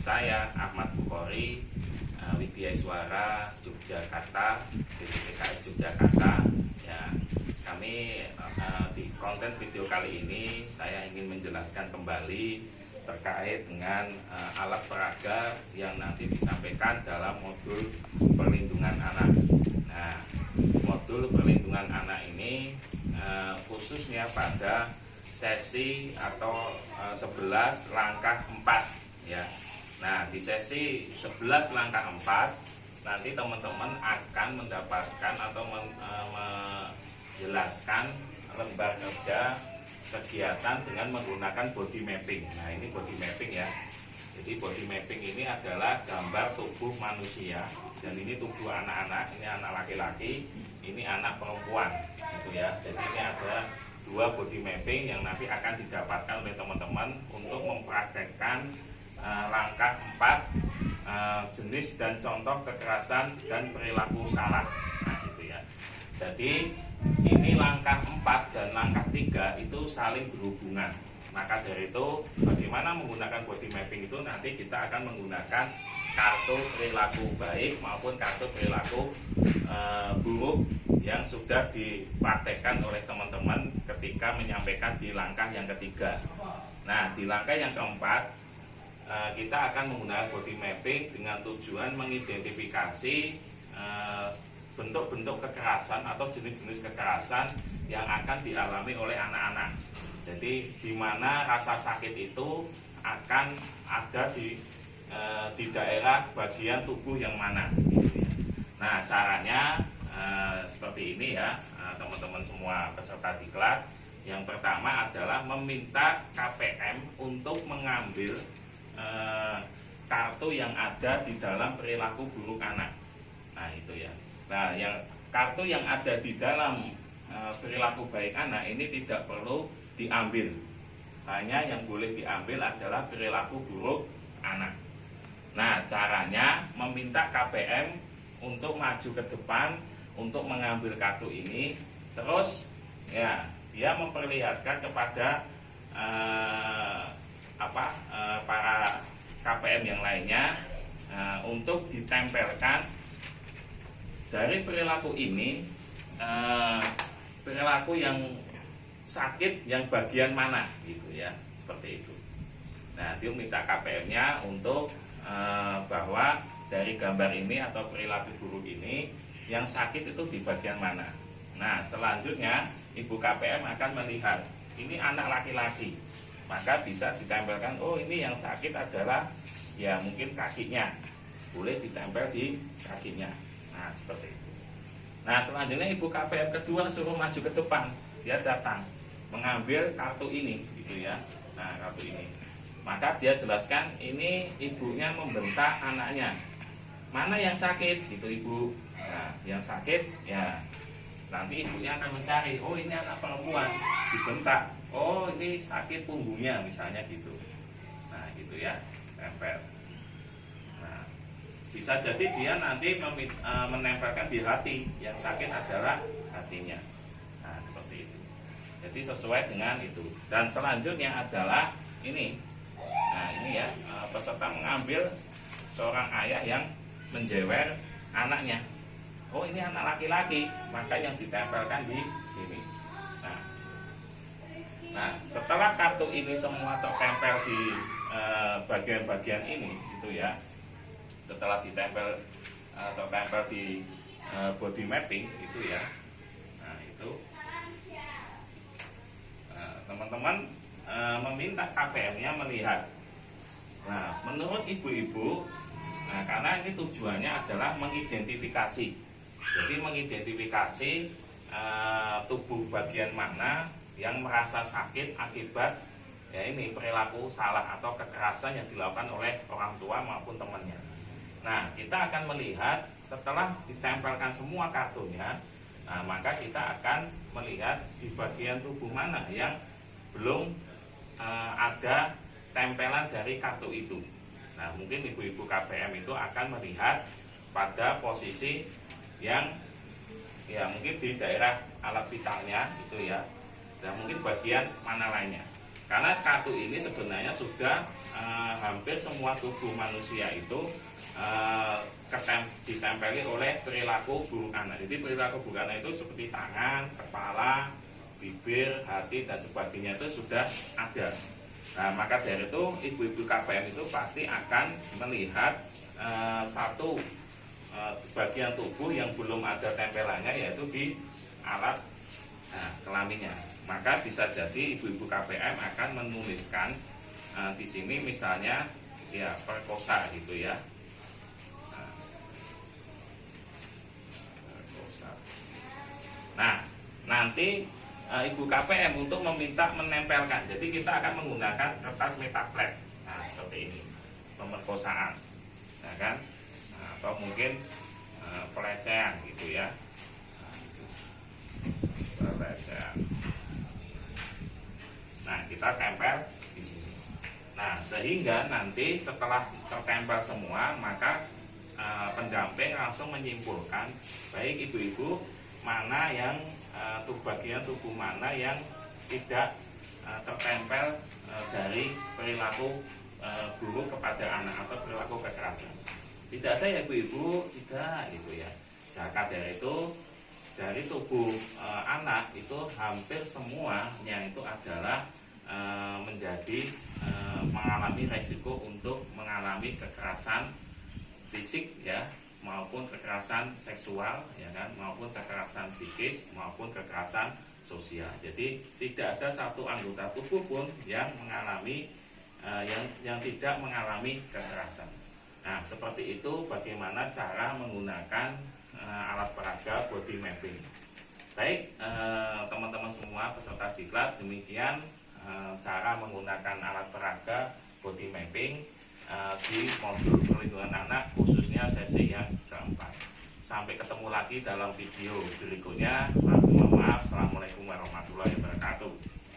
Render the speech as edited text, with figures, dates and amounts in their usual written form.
saya Ahmad Bukhari, Widya Iswara Yogyakarta, PKS Yogyakarta. Ya, kami di konten video kali ini saya ingin menjelaskan kembali terkait dengan alat peraga yang nanti disampaikan dalam modul perlindungan anak. Nah, modul perlindungan anak ini khususnya pada sesi atau 11 langkah 4 ya. Nah, di sesi 11 langkah 4 nanti teman-teman akan mendapatkan atau menjelaskan lembar kerja kegiatan dengan menggunakan body mapping. Nah, ini body mapping ya. Jadi body mapping ini adalah gambar tubuh manusia, dan ini tubuh anak-anak, ini anak laki-laki, ini anak perempuan gitu ya. Jadi ini ada dua body mapping yang nanti akan didapatkan oleh teman-teman untuk mempraktekkan langkah 4 jenis dan contoh kekerasan dan perilaku salah. Nah, itu ya. Jadi ini langkah 4 dan langkah 3 itu saling berhubungan. Maka dari itu bagaimana menggunakan body mapping itu nanti kita akan menggunakan kartu perilaku baik maupun kartu perilaku buruk yang sudah dipraktekkan oleh teman-teman ketika menyampaikan di langkah yang ketiga. Nah, di langkah yang keempat kita akan menggunakan body mapping dengan tujuan mengidentifikasi bentuk-bentuk kekerasan atau jenis-jenis kekerasan yang akan dialami oleh anak-anak. Jadi di mana rasa sakit itu akan ada di daerah bagian tubuh yang mana. Nah, caranya seperti ini ya, teman-teman semua peserta diklat. Yang pertama adalah meminta KPM untuk mengambil kartu yang ada di dalam perilaku buruk anak. Nah, itu ya. Nah, yang kartu yang ada di dalam perilaku baik anak ini tidak perlu diambil. Hanya yang boleh diambil adalah perilaku buruk anak. Nah, caranya meminta KPM untuk maju ke depan untuk mengambil kartu ini. Terus ya, dia memperlihatkan kepada para KPM yang lainnya untuk ditempelkan dari perilaku ini, perilaku yang sakit yang bagian mana gitu ya, seperti itu. Nah, dia minta KPM-nya untuk bahwa dari gambar ini atau perilaku buruk ini yang sakit itu di bagian mana. Nah, selanjutnya ibu KPM akan melihat ini anak laki-laki, maka bisa ditempelkan, oh ini yang sakit adalah ya mungkin kakinya, boleh ditempel di kakinya. Nah, seperti itu. Nah, selanjutnya ibu KPM kedua suruh maju ke depan. Dia datang mengambil kartu ini gitu ya. Nah, kartu ini. Maka dia jelaskan ini ibunya membentak anaknya. Mana yang sakit? Gitu ibu. Nah, yang sakit ya nanti ibunya akan mencari, oh ini anak perempuan dibentak. Oh, ini sakit punggungnya misalnya gitu. Nah, gitu ya. Tempel. Bisa jadi dia nanti menempelkan di hati, yang sakit adalah hatinya. Nah, seperti itu. Jadi sesuai dengan itu. Dan selanjutnya adalah ini. Nah, ini ya, peserta mengambil seorang ayah yang menjewer anaknya. Oh, ini anak laki-laki, maka yang ditempelkan di sini. Nah, setelah kartu ini semua tertempel di bagian-bagian ini, itu ya. Setelah ditempel atau tempel di body mapping itu ya. Nah, itu teman-teman meminta KPM-nya melihat. Nah, menurut ibu-ibu, nah karena ini tujuannya adalah mengidentifikasi. Jadi mengidentifikasi tubuh bagian mana yang merasa sakit akibat ya ini perilaku salah atau kekerasan yang dilakukan oleh orang tua maupun temannya. Nah, kita akan melihat setelah ditempelkan semua kartunya, nah, maka kita akan melihat di bagian tubuh mana yang belum ada tempelan dari kartu itu. Nah, mungkin ibu-ibu KPM itu akan melihat pada posisi yang ya mungkin di daerah alat vitalnya itu ya, dan mungkin bagian mana lainnya. Karena kartu ini sebenarnya sudah hampir semua tubuh manusia itu ditempeli oleh perilaku buruk anak. Jadi perilaku buruk anak itu seperti tangan, kepala, bibir, hati dan sebagainya itu sudah ada. Nah, maka dari itu ibu-ibu KPM itu pasti akan melihat satu bagian tubuh yang belum ada tempelannya, yaitu di alat kelaminnya. Maka bisa jadi ibu-ibu KPM akan menuliskan di sini misalnya ya perkosa gitu ya. Perkosa. Nah, nanti ibu KPM untuk meminta menempelkan. Jadi kita akan menggunakan kertas metaflat. Nah, seperti ini. Pemerkosaan. Nah, kan? Nah, atau mungkin pelecehan gitu ya. Pelecehan. Nah, kita tempel di sini. Nah, sehingga nanti setelah tertempel semua, maka pendamping langsung menyimpulkan baik ibu-ibu mana yang bagian tubuh mana yang tidak tertempel dari perilaku buruk kepada anak atau perilaku kekerasan. Tidak ada ya ibu-ibu, tidak gitu ya. Maka dari itu dari tubuh anak itu hampir semuanya itu adalah menjadi mengalami resiko untuk mengalami kekerasan fisik ya, maupun kekerasan seksual ya kan, maupun kekerasan psikis maupun kekerasan sosial. Jadi tidak ada satu anggota tubuh pun yang mengalami yang tidak mengalami kekerasan. Nah, seperti itu bagaimana cara menggunakan alat peraga body mapping. Baik, teman-teman semua peserta diklat, demikian cara menggunakan alat peraga body mapping di modul perlindungan anak khususnya sesi yang keempat. Sampai ketemu lagi dalam video berikutnya.